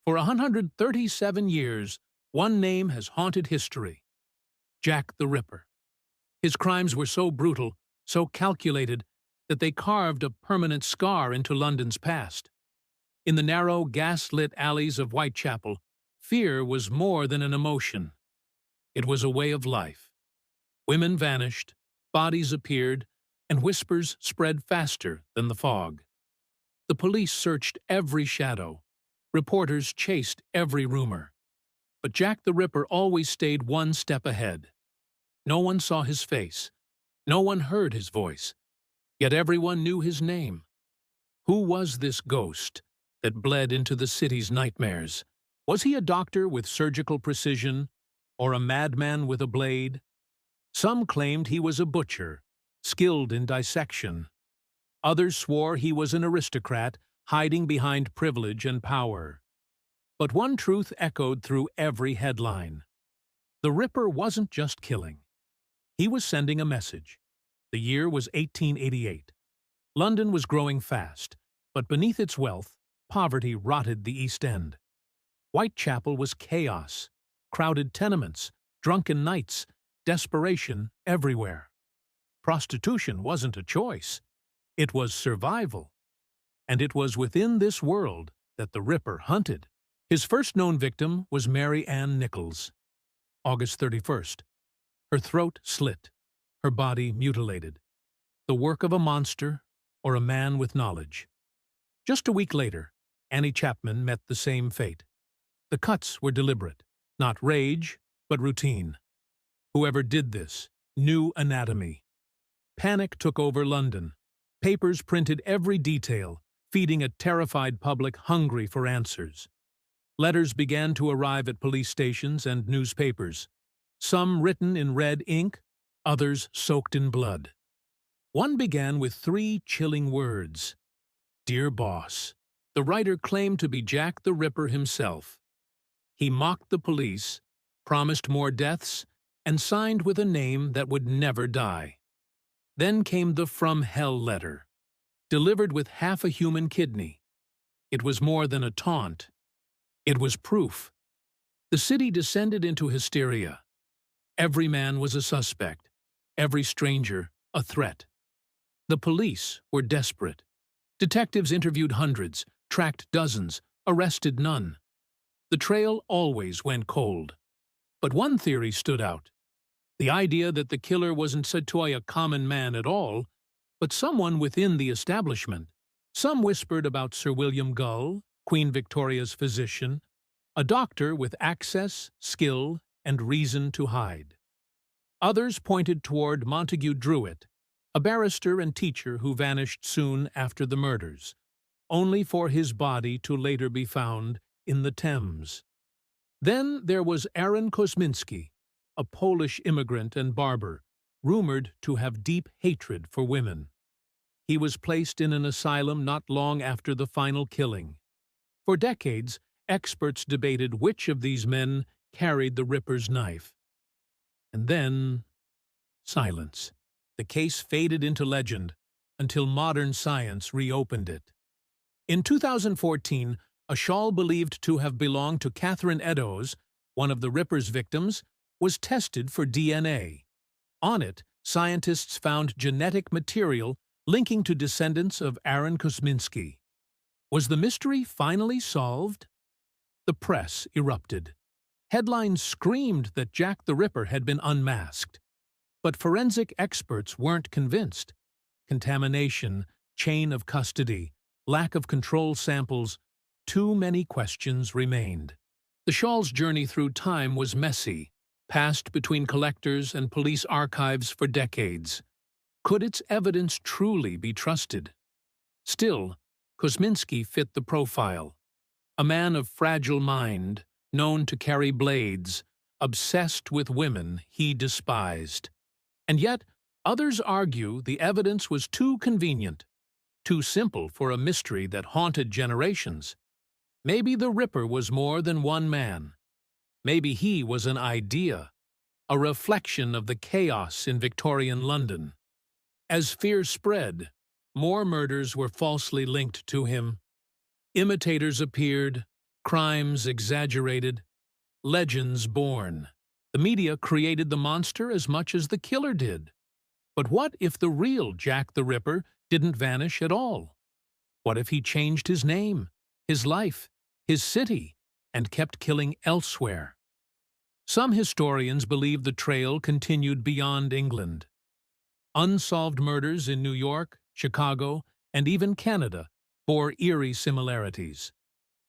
For 137 years, one name has haunted history: Jack the Ripper. His crimes were so brutal, so calculated, that they carved a permanent scar into London's past. In the narrow, gas-lit alleys of Whitechapel, fear was more than an emotion. It was a way of life. Women vanished, bodies appeared, and whispers spread faster than the fog. The police searched every shadow. Reporters chased every rumor. But Jack the Ripper always stayed one step ahead. No one saw his face. No one heard his voice. Yet everyone knew his name. Who was this ghost that bled into the city's nightmares? Was he a doctor with surgical precision, or a madman with a blade? Some claimed he was a butcher, skilled in dissection. Others swore he was an aristocrat, hiding behind privilege and power. But one truth echoed through every headline. The Ripper wasn't just killing. He was sending a message. The year was 1888. London was growing fast, but beneath its wealth, poverty rotted the East End. Whitechapel was chaos, crowded tenements, drunken nights, desperation everywhere. Prostitution wasn't a choice. It was survival. And it was within this world that the Ripper hunted. His first known victim was Mary Ann Nichols. August 31st. Her throat slit, her body mutilated. The work of a monster or a man with knowledge. Just a week later, Annie Chapman met the same fate. The cuts were deliberate, not rage, but routine. Whoever did this knew anatomy. Panic took over London. Papers printed every detail, feeding a terrified public hungry for answers. Letters began to arrive at police stations and newspapers, some written in red ink, others soaked in blood. One began with 3 chilling words. "Dear Boss." The writer claimed to be Jack the Ripper himself. He mocked the police, promised more deaths, and signed with a name that would never die. Then came the From Hell letter, delivered with half a human kidney. It was more than a taunt. It was proof. The city descended into hysteria. Every man was a suspect, every stranger a threat. The police were desperate. Detectives interviewed hundreds, tracked dozens, arrested none. The trail always went cold. But one theory stood out. The idea that the killer wasn't Satoy, a common man at all, but someone within the establishment. Some whispered about Sir William Gull, Queen Victoria's physician, a doctor with access, skill, and reason to hide. Others pointed toward Montague Druitt, a barrister and teacher who vanished soon after the murders, only for his body to later be found in the Thames. Then there was Aaron Kosminski, a Polish immigrant and barber, rumored to have deep hatred for women. He was placed in an asylum not long after the final killing. For decades, experts debated which of these men carried the Ripper's knife. And then, silence. The case faded into legend until modern science reopened it. In 2014, a shawl believed to have belonged to Catherine Eddowes, one of the Ripper's victims, was tested for DNA. On it, scientists found genetic material linking to descendants of Aaron Kosminski. Was the mystery finally solved? The press erupted. Headlines screamed that Jack the Ripper had been unmasked. But forensic experts weren't convinced. Contamination, chain of custody, lack of control samples, too many questions remained. The shawl's journey through time was messy, passed between collectors and police archives for decades. Could its evidence truly be trusted? Still, Kosminski fit the profile. A man of fragile mind, known to carry blades, obsessed with women he despised. And yet, others argue the evidence was too convenient, too simple for a mystery that haunted generations. Maybe the Ripper was more than one man. Maybe he was an idea, a reflection of the chaos in Victorian London. As fear spread, more murders were falsely linked to him. Imitators appeared, crimes exaggerated, legends born. The media created the monster as much as the killer did. But what if the real Jack the Ripper didn't vanish at all? What if he changed his name, his life, his city, and kept killing elsewhere? Some historians believe the trail continued beyond England. Unsolved murders in New York, Chicago, and even Canada bore eerie similarities.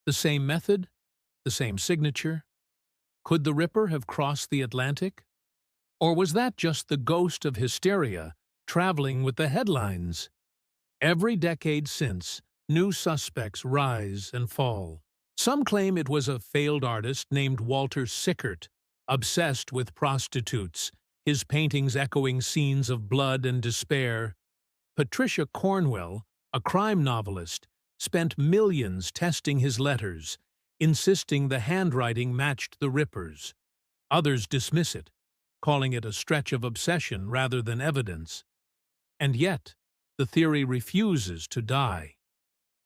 The same method, the same signature. Could the Ripper have crossed the Atlantic? Or was that just the ghost of hysteria traveling with the headlines? Every decade since, new suspects rise and fall. Some claim it was a failed artist named Walter Sickert, obsessed with prostitutes, his paintings echoing scenes of blood and despair. Patricia Cornwell, a crime novelist, spent millions testing his letters, insisting the handwriting matched the Ripper's. Others dismiss it, calling it a stretch of obsession rather than evidence. And yet, the theory refuses to die.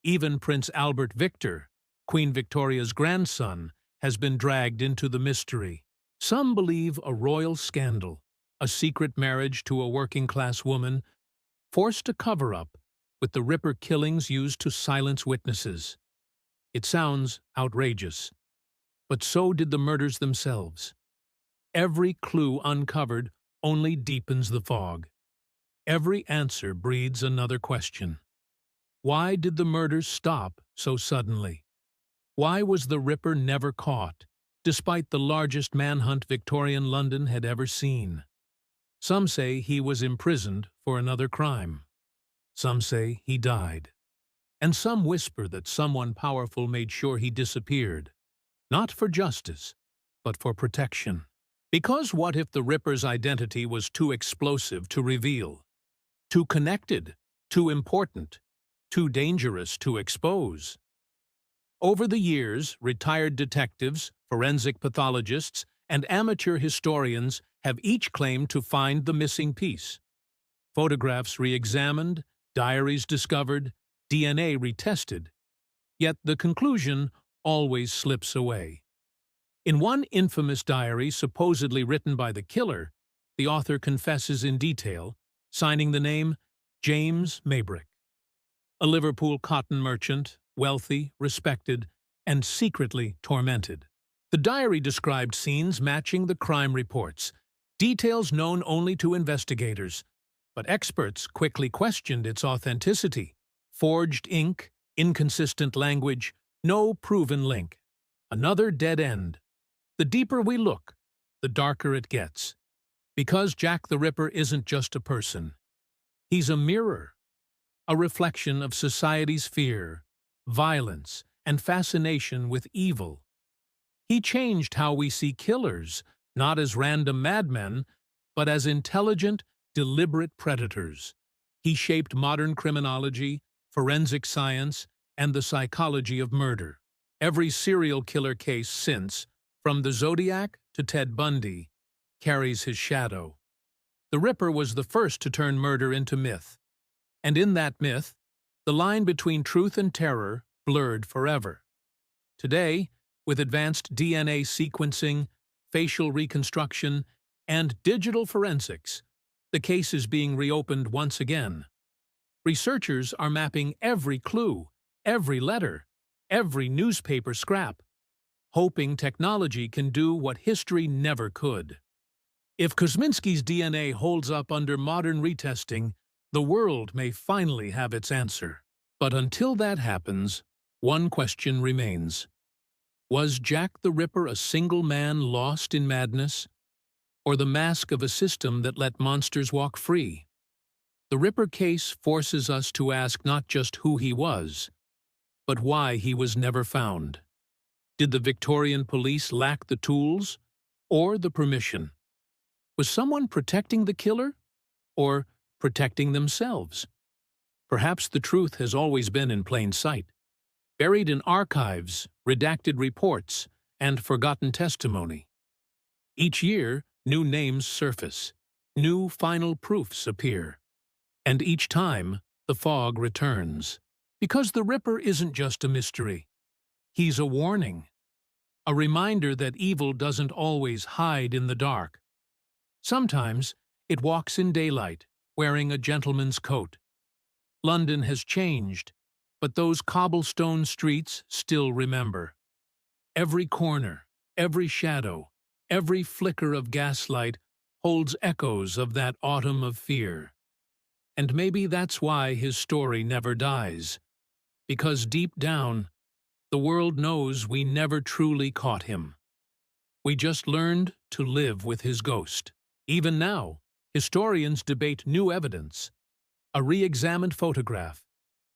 Even Prince Albert Victor, Queen Victoria's grandson, has been dragged into the mystery. Some believe a royal scandal, a secret marriage to a working-class woman, forced a cover-up, with the Ripper killings used to silence witnesses. It sounds outrageous, but so did the murders themselves. Every clue uncovered only deepens the fog. Every answer breeds another question. Why did the murders stop so suddenly? Why was the Ripper never caught, despite the largest manhunt Victorian London had ever seen? Some say he was imprisoned for another crime. Some say he died. And some whisper that someone powerful made sure he disappeared, not for justice, but for protection. Because what if the Ripper's identity was too explosive to reveal, too connected, too important, too dangerous to expose? Over the years, retired detectives, forensic pathologists, and amateur historians have each claimed to find the missing piece. Photographs re-examined, diaries discovered, DNA retested. Yet the conclusion always slips away. In one infamous diary supposedly written by the killer, the author confesses in detail, signing the name James Maybrick. A Liverpool cotton merchant, wealthy, respected, and secretly tormented. The diary described scenes matching the crime reports, details known only to investigators, but experts quickly questioned its authenticity. Forged ink, inconsistent language, no proven link. Another dead end. The deeper we look, the darker it gets. Because Jack the Ripper isn't just a person. He's a mirror, a reflection of society's fear, violence, and fascination with evil. He changed how we see killers, not as random madmen, but as intelligent, deliberate predators. He shaped modern criminology, forensic science, and the psychology of murder. Every serial killer case since, from the Zodiac to Ted Bundy, carries his shadow. The Ripper was the first to turn murder into myth. And in that myth, the line between truth and terror blurred forever. Today, with advanced DNA sequencing, facial reconstruction, and digital forensics, the case is being reopened once again. Researchers are mapping every clue, every letter, every newspaper scrap, hoping technology can do what history never could. If Kosminski's DNA holds up under modern retesting, the world may finally have its answer. But until that happens, one question remains. Was Jack the Ripper a single man lost in madness, or the mask of a system that let monsters walk free? The Ripper case forces us to ask not just who he was, but why he was never found. Did the Victorian police lack the tools or the permission? Was someone protecting the killer or protecting themselves? Perhaps the truth has always been in plain sight, buried in archives, redacted reports, and forgotten testimony. Each year, new names surface, new final proofs appear. And each time, the fog returns. Because the Ripper isn't just a mystery. He's a warning, a reminder that evil doesn't always hide in the dark. Sometimes it walks in daylight, wearing a gentleman's coat. London has changed, but those cobblestone streets still remember. Every corner, every shadow, every flicker of gaslight holds echoes of that autumn of fear. And maybe that's why his story never dies. Because deep down, the world knows we never truly caught him. We just learned to live with his ghost. Even now, historians debate new evidence, a re-examined photograph,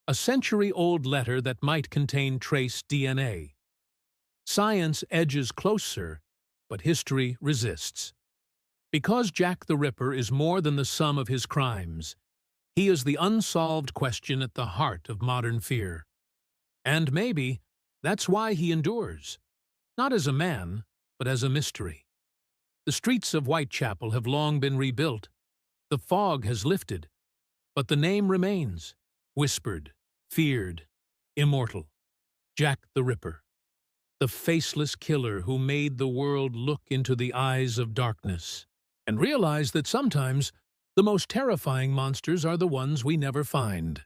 a century-old letter that might contain trace DNA. Science edges closer, but history resists. Because Jack the Ripper is more than the sum of his crimes, he is the unsolved question at the heart of modern fear. And maybe that's why he endures, not as a man, but as a mystery. The streets of Whitechapel have long been rebuilt. The fog has lifted, but the name remains, whispered, feared, immortal. Jack the Ripper, the faceless killer who made the world look into the eyes of darkness and realize that sometimes the most terrifying monsters are the ones we never find.